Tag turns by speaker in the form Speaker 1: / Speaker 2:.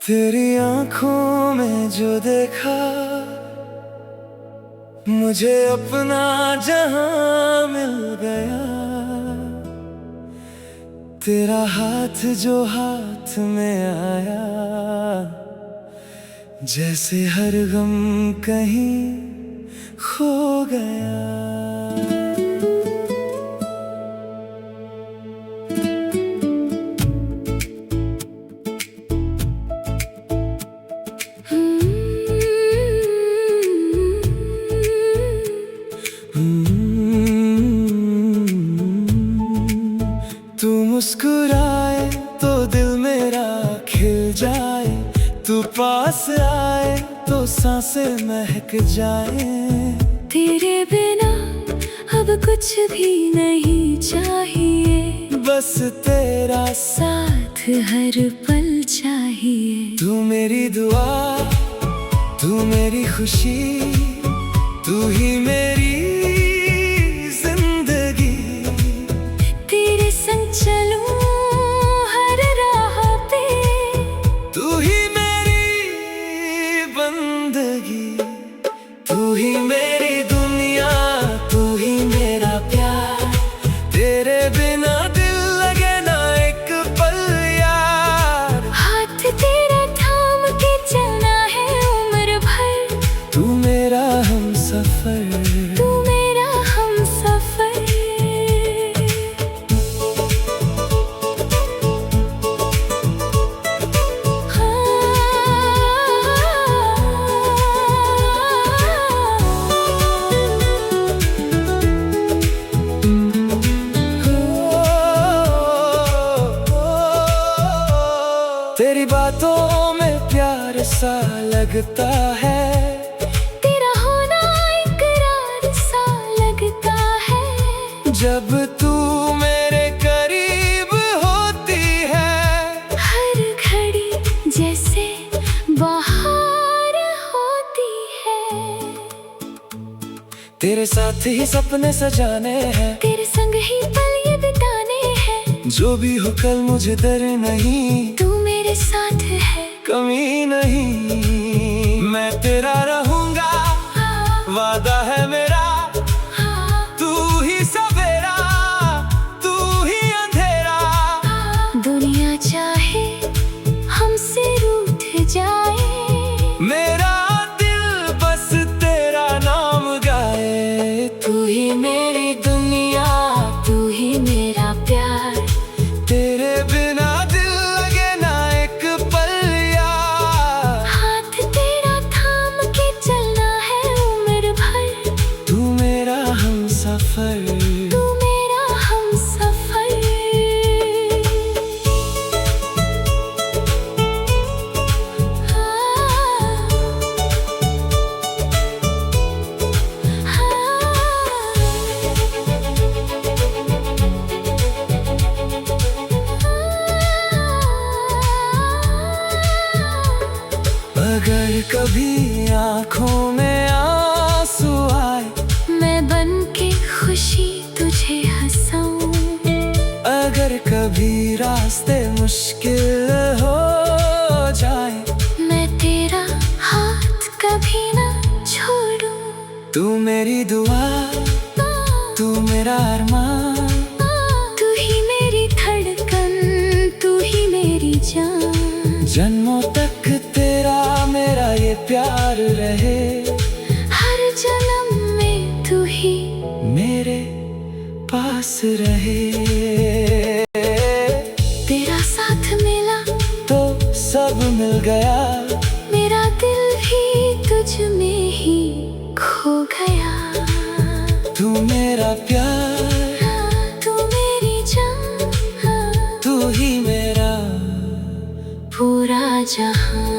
Speaker 1: तेरी आंखों में जो देखा, मुझे अपना जहां मिल गया। तेरा हाथ जो हाथ में आया, जैसे हर गम कहीं खो गया। तू मुस्कुराए तो दिल मेरा खिल जाए, तू पास आए तो सांसें महक जाए।
Speaker 2: तेरे बिना अब कुछ भी नहीं चाहिए,
Speaker 1: बस तेरा
Speaker 2: साथ हर पल चाहिए।
Speaker 1: तू मेरी दुआ, तू मेरी खुशी, तू ही मेरी जिंदगी।
Speaker 2: तेरे संग चलूं हर राह पे,
Speaker 1: तू ही मेरी बंदगी। तू ही मेरी दुनिया, तू ही मेरा प्यार। तेरे बिना दिल लगे ना एक पल यार।
Speaker 2: हाथ तेरा थाम के चलना है उम्र भर।
Speaker 1: तू मेरा हमसफर,
Speaker 2: तू मेरा हमसफर।
Speaker 1: तेरी बातों में प्यार सा लगता है,
Speaker 2: तेरा होना इकरार सा लगता है।
Speaker 1: जब तू मेरे करीब होती है।
Speaker 2: हर घड़ी जैसे बाहर होती है।
Speaker 1: तेरे साथ ही सपने सजाने हैं,
Speaker 2: तेरे संग ही पल ये बिताने हैं।
Speaker 1: जो भी हो कल मुझे डर नहीं,
Speaker 2: तू मेरे साथ है,
Speaker 1: कमी नहीं। मैं तेरा रहूंगा, वादा है मेरा। तू ही सवेरा, तू ही अंधेरा।
Speaker 2: दुनिया चाहे हमसे रूठ जाए,
Speaker 1: मेरा दिल बस तेरा नाम गाए।
Speaker 2: तू ही मेरी दुनिया, तू ही मेरा प्यार।
Speaker 1: तेरे बिना दिल लगे ना एक पल यार।
Speaker 2: हाथ तेरा थाम के चलना है उम्र भर।
Speaker 1: तू मेरा हमसफर,
Speaker 2: तू मेरा हमसफर।
Speaker 1: अगर कभी आँखों में आंसू आए,
Speaker 2: मैं बन के खुशी तुझे हंसाऊं।
Speaker 1: अगर कभी रास्ते मुश्किल हो जाए,
Speaker 2: मैं तेरा हाथ कभी ना छोड़ूं।
Speaker 1: तू मेरी दुआ, तू मेरा अरमान।
Speaker 2: तू ही मेरी धड़कन, तू ही मेरी जान।
Speaker 1: जन्मों तक तेरा मेरा ये प्यार रहे।
Speaker 2: हर जन्म में तू ही
Speaker 1: मेरे पास रहे।
Speaker 2: तेरा साथ मिला
Speaker 1: तो सब मिल गया।
Speaker 2: मेरा दिल भी तुझ में ही खो गया।
Speaker 1: तू मेरा प्यार,
Speaker 2: तू मेरी जान,
Speaker 1: तू ही मेरा
Speaker 2: पूरा जहां।